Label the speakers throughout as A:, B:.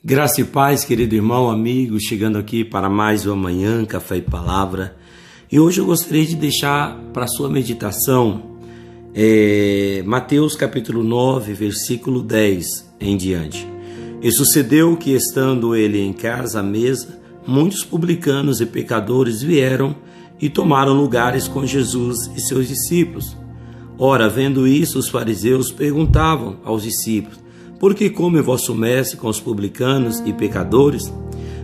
A: Graça e paz, querido irmão, amigo, chegando aqui para mais uma manhã, Café e Palavra. E hoje eu gostaria de deixar para sua meditação Mateus capítulo 9, versículo 10 em diante. E sucedeu que, estando ele em casa à mesa, muitos publicanos e pecadores vieram e tomaram lugares com Jesus e seus discípulos. Ora, vendo isso, os fariseus perguntavam aos discípulos: por que come vosso mestre com os publicanos e pecadores?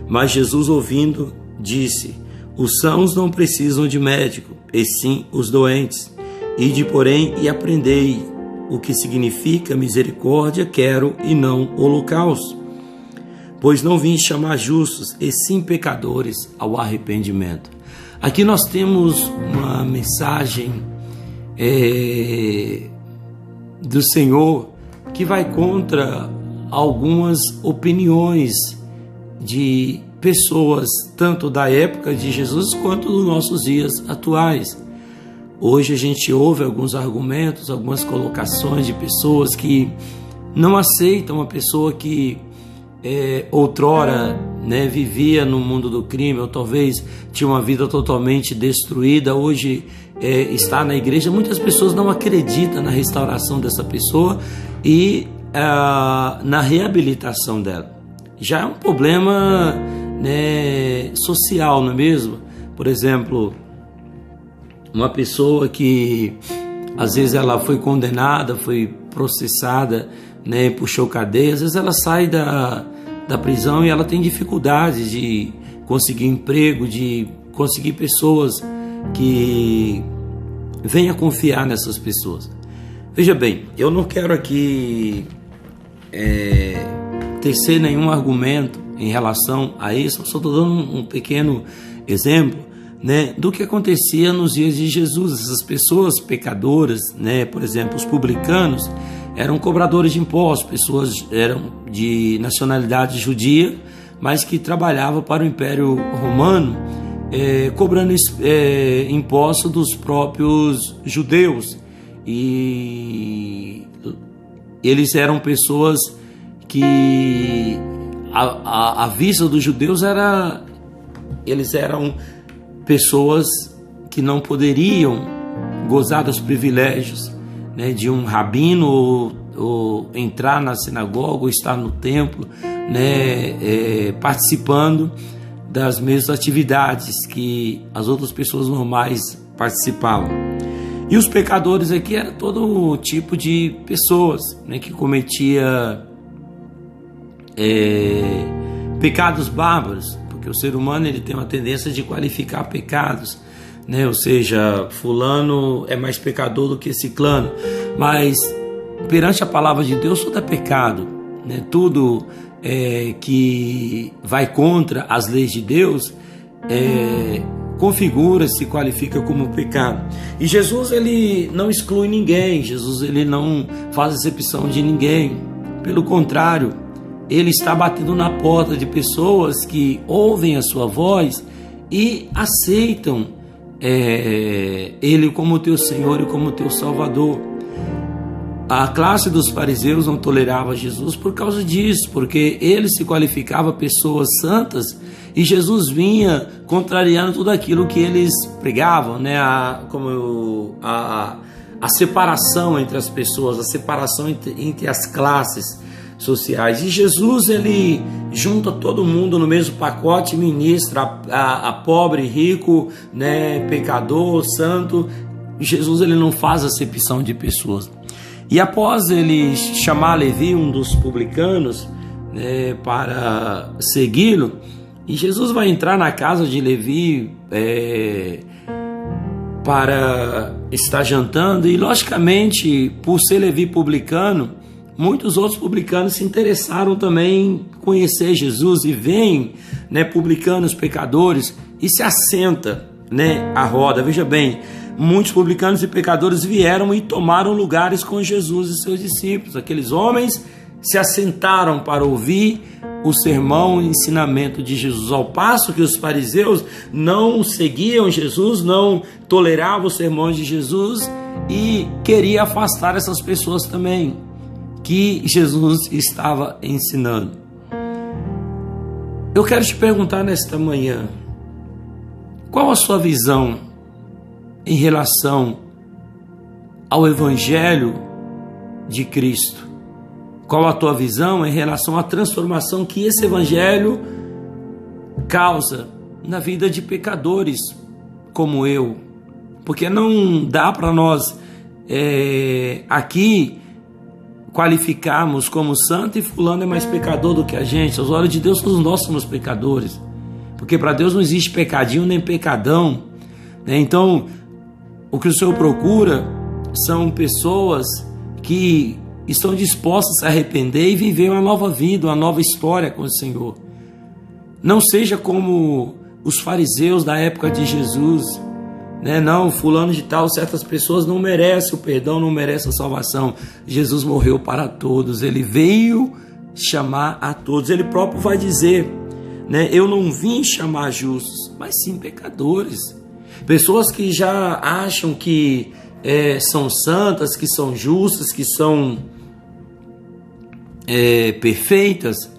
A: Mas Jesus, ouvindo, disse: os sãos não precisam de médico, e sim os doentes. Ide, porém, e aprendei o que significa misericórdia quero e não holocausto. Pois não vim chamar justos, e sim pecadores ao arrependimento. Aqui nós temos uma mensagem do Senhor que vai contra algumas opiniões de pessoas, tanto da época de Jesus quanto dos nossos dias atuais. Hoje a gente ouve alguns argumentos, algumas colocações de pessoas que não aceitam uma pessoa que outrora vivia no mundo do crime, ou talvez tinha uma vida totalmente destruída, hoje está na igreja. Muitas pessoas não acreditam na restauração dessa pessoa e na reabilitação dela. Já é um problema social, não é mesmo? Por exemplo, uma pessoa que às vezes ela foi condenada, foi processada, puxou cadeia, às vezes ela sai da prisão e ela tem dificuldade de conseguir emprego, de conseguir pessoas que venham confiar nessas pessoas. Veja bem, eu não quero aqui tecer nenhum argumento em relação a isso, eu só estou dando um pequeno exemplo do que acontecia nos dias de Jesus. Essas pessoas pecadoras, por exemplo, os publicanos, eram cobradores de impostos, pessoas eram de nacionalidade judia, mas que trabalhavam para o Império Romano, cobrando impostos dos próprios judeus. E eles eram pessoas que, à vista dos judeus, eles eram pessoas que não poderiam gozar dos privilégios de um rabino, ou entrar na sinagoga, ou estar no templo, participando das mesmas atividades que as outras pessoas normais participavam. E os pecadores aqui eram todo tipo de pessoas que cometia pecados bárbaros, porque o ser humano ele tem uma tendência de qualificar pecados, ou seja, fulano é mais pecador do que ciclano. Mas perante a palavra de Deus tudo é pecado, tudo que vai contra as leis de Deus configura, se qualifica como pecado. E Jesus ele não exclui ninguém, Jesus ele não faz exceção de ninguém, pelo contrário, ele está batendo na porta de pessoas que ouvem a sua voz e aceitam ele como teu Senhor e como teu Salvador. A classe dos fariseus não tolerava Jesus por causa disso, porque ele se qualificava pessoas santas e Jesus vinha contrariando tudo aquilo que eles pregavam, a separação entre as pessoas, a separação entre as classes sociais. E Jesus ele junta todo mundo no mesmo pacote, ministra a pobre, rico, pecador, santo. Jesus ele não faz acepção de pessoas. E após ele chamar Levi, um dos publicanos, para segui-lo, e Jesus vai entrar na casa de Levi para estar jantando, e logicamente, por ser Levi publicano, muitos outros publicanos se interessaram também em conhecer Jesus e vêm, publicanos, pecadores, e se assenta, à roda. Veja bem, muitos publicanos e pecadores vieram e tomaram lugares com Jesus e seus discípulos. Aqueles homens se assentaram para ouvir o sermão, o ensinamento de Jesus, ao passo que os fariseus não seguiam Jesus, não toleravam os sermões de Jesus e queriam afastar essas pessoas também que Jesus estava ensinando. Eu quero te perguntar nesta manhã, qual a sua visão em relação ao Evangelho de Cristo? Qual a tua visão em relação à transformação que esse Evangelho causa na vida de pecadores como eu? Porque não dá para nós aqui qualificarmos como santo e fulano é mais pecador do que a gente. Aos olhos de Deus, todos nós somos pecadores. Porque para Deus não existe pecadinho nem pecadão, né? Então, o que o Senhor procura são pessoas que estão dispostas a se arrepender e viver uma nova vida, uma nova história com o Senhor. Não seja como os fariseus da época de Jesus, né? Não, fulano de tal, certas pessoas não merecem o perdão, não merecem a salvação. Jesus morreu para todos, ele veio chamar a todos. Ele próprio vai dizer, né? Eu não vim chamar justos, mas sim pecadores. Pessoas que já acham que são santas, que são justas, que são perfeitas.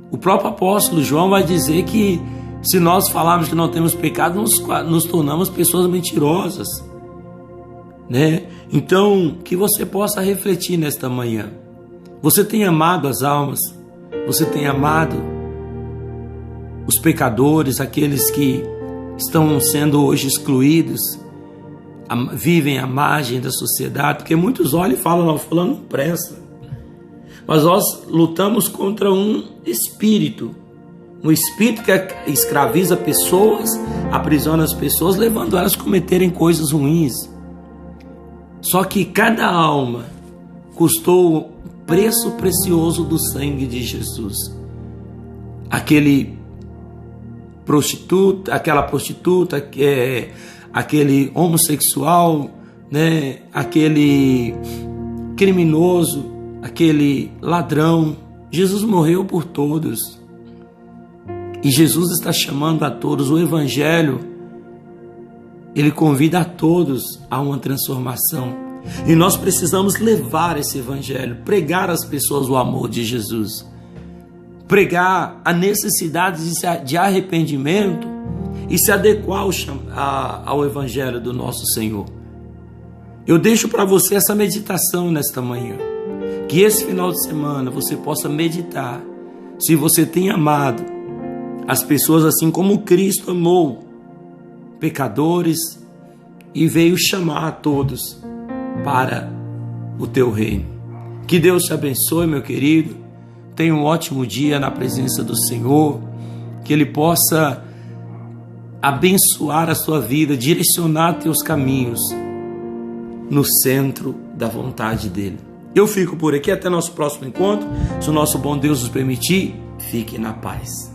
A: O próprio apóstolo João vai dizer que se nós falarmos que não temos pecado, nos tornamos pessoas mentirosas, né? Então, que você possa refletir nesta manhã. Você tem amado as almas? Você tem amado os pecadores, aqueles que estão sendo hoje excluídos, vivem à margem da sociedade? Porque muitos olham e falam, não, fulano não presta. Mas nós lutamos contra um espírito que escraviza pessoas, aprisiona as pessoas, levando elas a cometerem coisas ruins. Só que cada alma custou o preço precioso do sangue de Jesus. Aquela prostituta, aquele homossexual, né? Aquele criminoso, aquele ladrão. Jesus morreu por todos. E Jesus está chamando a todos. O Evangelho, ele convida a todos a uma transformação. E nós precisamos levar esse Evangelho, pregar às pessoas o amor de Jesus, pregar a necessidade de arrependimento e se adequar ao Evangelho do nosso Senhor. Eu deixo para você essa meditação nesta manhã. Que esse final de semana você possa meditar se você tem amado as pessoas assim como Cristo amou pecadores e veio chamar a todos para o teu reino. Que Deus te abençoe, meu querido. Tenha um ótimo dia na presença do Senhor. Que Ele possa abençoar a sua vida, direcionar teus caminhos no centro da vontade dEle. Eu fico por aqui, até nosso próximo encontro. Se o nosso bom Deus nos permitir, fique na paz.